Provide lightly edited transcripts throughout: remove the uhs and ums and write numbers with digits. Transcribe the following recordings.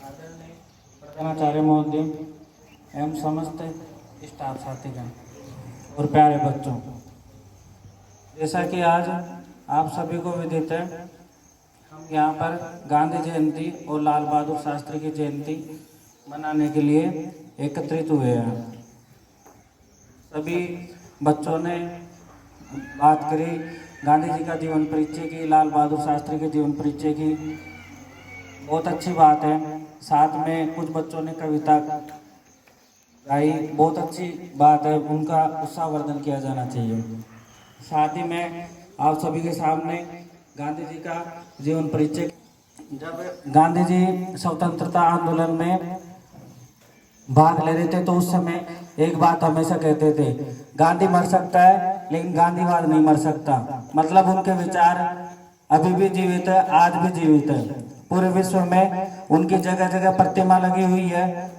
आदरणीय प्रधानाचार्य महोदय एवं समस्त स्टाफ साथीगण और प्यारे बच्चों, जैसा कि आज आप सभी को विदित है, हम यहाँ पर गांधी जयंती और लाल बहादुर शास्त्री की जयंती मनाने के लिए एकत्रित हुए हैं। सभी बच्चों ने बात करी गांधी जी का जीवन परिचय की, लाल बहादुर शास्त्री के जीवन परिचय की। बहुत अच्छी बात है। साथ में कुछ बच्चों ने कविता गाई, बहुत अच्छी बात है, उनका उत्साहवर्धन किया जाना चाहिए। साथ ही में आप सभी के सामने गांधी जी का जीवन परिचय। जब गांधी जी स्वतंत्रता आंदोलन में भाग ले रहे थे तो उस समय एक बात हमेशा कहते थे, गांधी मर सकता है लेकिन गांधीवाद नहीं मर सकता। मतलब उनके विचार अभी भी जीवित है, आज भी जीवित है। पूरे विश्व में उनकी जगह जगह प्रतिमा लगी हुई है।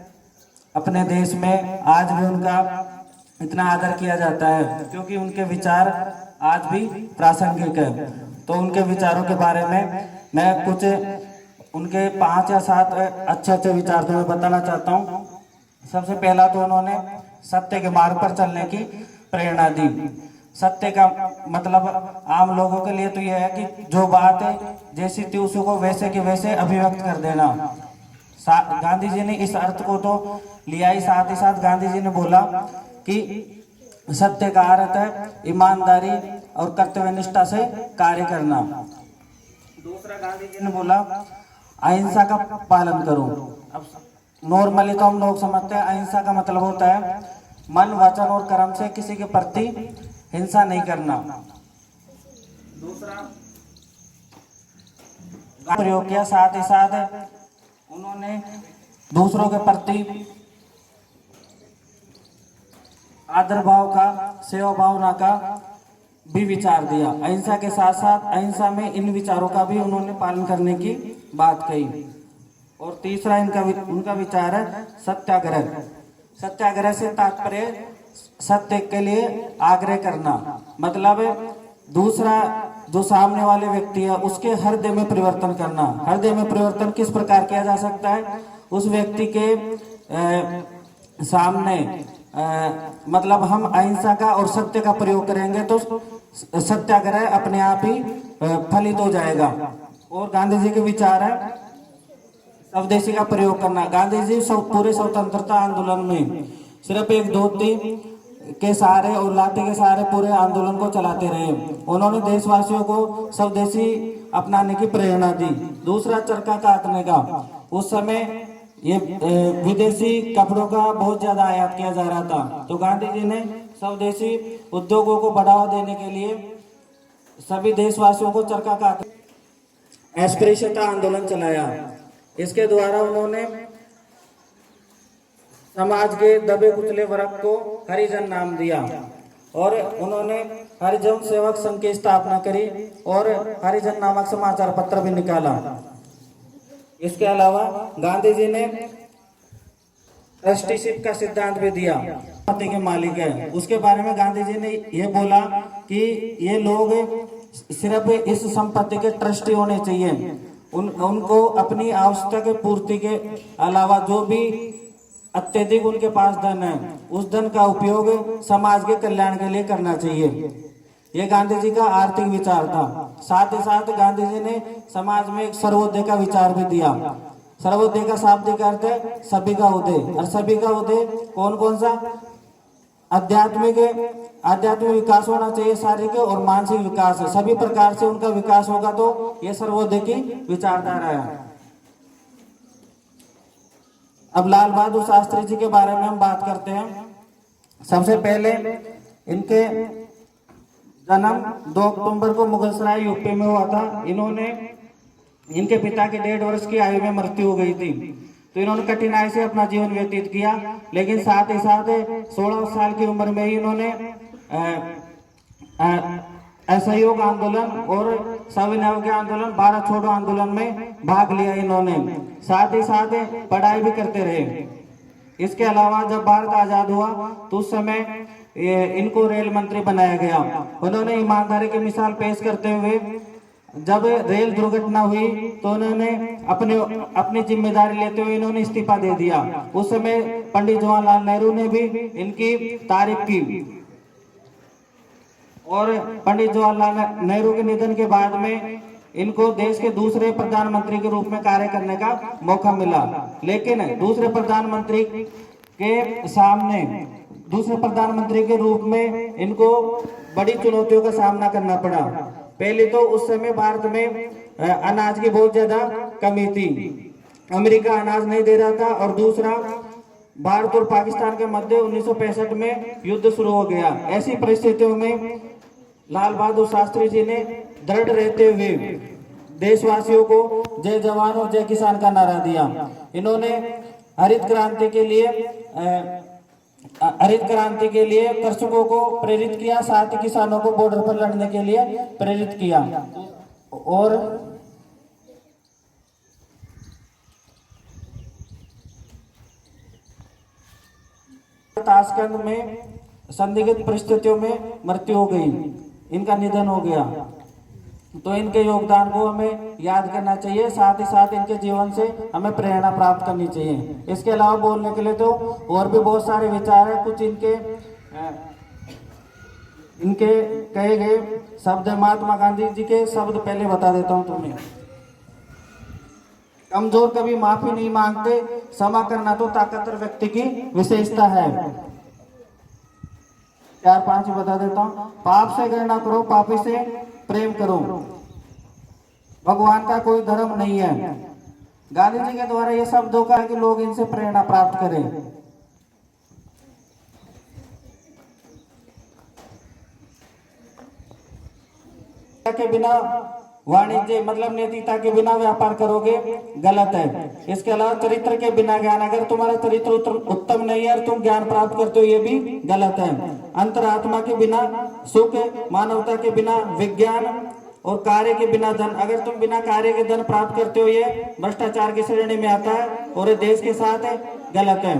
अपने देश में आज भी उनका इतना आदर किया जाता है क्योंकि उनके विचार आज भी प्रासंगिक है। तो उनके विचारों के बारे में मैं कुछ उनके 5 या 7 अच्छे विचार तुम्हें बताना चाहता हूँ। सबसे पहला तो उन्होंने सत्य के मार्ग पर चलने की प्रेरणा दी। सत्य का मतलब आम लोगों के लिए तो यह है कि जो बात है जैसी थी उसको वैसे के वैसे अभिव्यक्त कर देना। गांधी जी ने इस अर्थ को तो लिया ही, साथ ही साथ गांधी जी ने बोला कि सत्य का अर्थ है ईमानदारी और कर्तव्यनिष्ठा से कार्य करना। दूसरा गांधी जी ने बोला अहिंसा का पालन करो। अब नॉर्मली तो हम लोग समझते हैं अहिंसा का मतलब होता है मन, वचन और कर्म से किसी के प्रति हिंसा नहीं करना। दूसरा प्रयोग किया, साथ ही साथ उन्होंने दूसरों के प्रति आदर भाव का, सेवा भावना का भी विचार दिया। अहिंसा के साथ साथ अहिंसा में इन विचारों का भी उन्होंने पालन करने की बात कही। और तीसरा उनका विचार है सत्याग्रह। सत्याग्रह से तात्पर्य सत्य के लिए आग्रह करना। मतलब दूसरा जो सामने वाले व्यक्ति है उसके हृदय में परिवर्तन करना। हृदय में परिवर्तन किस प्रकार किया जा सकता है? उस व्यक्ति के सामने मतलब हम अहिंसा का और सत्य का प्रयोग करेंगे तो सत्याग्रह अपने आप ही फलित हो जाएगा। और गांधी जी के विचार है स्वदेशी का प्रयोग करना। गांधी जी पूरे स्वतंत्रता आंदोलन में सिर्फ एक धोती के सहारे और लाठी के सहारे पूरे आंदोलन को चलाते रहे। उन्होंने देशवासियों को स्वदेशी अपनाने की प्रेरणा दी। दूसरा चरखा कातने का। उस समय ये विदेशी कपड़ों का बहुत ज्यादा आयात किया जा रहा था, तो गांधी जी ने स्वदेशी उद्योगों को बढ़ावा देने के लिए सभी देशवासियों को चरखा कातने अस्पृश्यता आंदोलन चलाया। इसके द्वारा उन्होंने समाज के दबे कुचले वर्ग को हरिजन नाम दिया और उन्होंने हरिजन सेवक संघ की स्थापना करी और हरिजन नामक समाचार पत्र भी निकाला। इसके अलावा गांधी जी ने ट्रस्टीशिप का सिद्धांत भी दिया। संपत्ति के मालिक है, उसके बारे में गांधी जी ने यह बोला कि ये लोग सिर्फ इस संपत्ति के ट्रस्टी होने चाहिए। उनको अपनी आवश्यकता के पूर्ति के अलावा जो भी अत्यधिक उनके पास धन है उस धन का उपयोग समाज के कल्याण के लिए करना चाहिए। ये गांधी जी का आर्थिक विचार था। साथ ही साथ गांधी जी ने समाज में एक सर्वोदय का विचार भी दिया। सर्वोदय का शाब्दिक अर्थ है सभी का उदय। और सभी का उदय कौन कौन सा? आध्यात्मिक विकास होना चाहिए, शारीरिक और मानसिक विकास है। सभी प्रकार से उनका विकास होगा तो यह सर्वोदय की विचारधारा है। अब लाल बहादुर शास्त्री जी के बारे में हम बात करते हैं। सबसे पहले इनके जन्म 2 अक्टूबर को मुगलसराय यूपी में हुआ था। इनके पिता की 1.5 वर्ष की आयु में मृत्यु हो गई थी, तो इन्होंने कठिनाई से अपना जीवन व्यतीत किया। लेकिन साथ ही साथ 16 साल की उम्र में ही इन्होंने असहयोग आंदोलन और सविनय के आंदोलन, भारत छोड़ो आंदोलन में भाग लिया इन्होंने। साथ ही साथ पढ़ाई भी करते रहे। इसके अलावा जब भारत आजाद हुआ तो उस समय इनको रेल मंत्री बनाया गया। उन्होंने ईमानदारी की मिसाल पेश करते हुए जब रेल दुर्घटना हुई तो उन्होंने अपनी जिम्मेदारी लेते हुए इन्होंने इस्तीफा दे दिया। उस समय पंडित जवाहरलाल नेहरू ने भी इनकी तारीफ की और पंडित जवाहरलाल नेहरू के निधन के बाद में इनको देश के दूसरे प्रधानमंत्री के रूप में कार्य करने का मौका मिला। लेकिन दूसरे प्रधानमंत्री के रूप में इनको बड़ी चुनौतियों का सामना करना पड़ा। पहले तो उस समय भारत में अनाज की बहुत ज्यादा कमी थी, अमेरिका अनाज नहीं दे रहा था, और दूसरा भारत और पाकिस्तान के मध्य 1965 में युद्ध शुरू हो गया। ऐसी परिस्थितियों में लाल बहादुर शास्त्री जी ने दृढ़ रहते हुए देशवासियों को जय जवान और जय किसान का नारा दिया। इन्होंने हरित क्रांति के लिए कृषकों को प्रेरित किया, साथ ही किसानों को बॉर्डर पर लड़ने के लिए प्रेरित किया। और ताशकंद में संदिग्ध परिस्थितियों में मृत्यु हो गई, इनका निधन हो गया। तो इनके योगदान को हमें याद करना चाहिए, साथ ही साथ इनके जीवन से हमें प्रेरणा प्राप्त करनी चाहिए। इसके अलावा बोलने के लिए तो और भी बहुत सारे विचार है। कुछ इनके कहे गए शब्द, महात्मा गांधी जी के शब्द पहले बता देता हूं तुम्हें। कमजोर कभी माफी नहीं मांगते, क्षमा करना तो ताकतवर व्यक्ति की विशेषता है। 4-5 बता देता हूं। पाप से घृणा करो, पापी से प्रेम करो, भगवान का कोई धर्म नहीं है। गांधी जी के द्वारा ये शब्दों का है कि लोग इनसे प्रेरणा प्राप्त करें। के बिना वाणिज्य मतलब नैतिकता के बिना व्यापार करोगे, गलत है। इसके अलावा चरित्र के बिना ज्ञान, अगर तुम्हारा चरित्र उत्तम नहीं है और तुम ज्ञान प्राप्त करते हो, ये भी गलत है। अंतरात्मा के बिना सुख, मानवता के बिना विज्ञान और कार्य के बिना धन, अगर तुम बिना कार्य के धन प्राप्त करते हो, ये भ्रष्टाचार की श्रेणी में आता है और ये देश के साथ गलत है।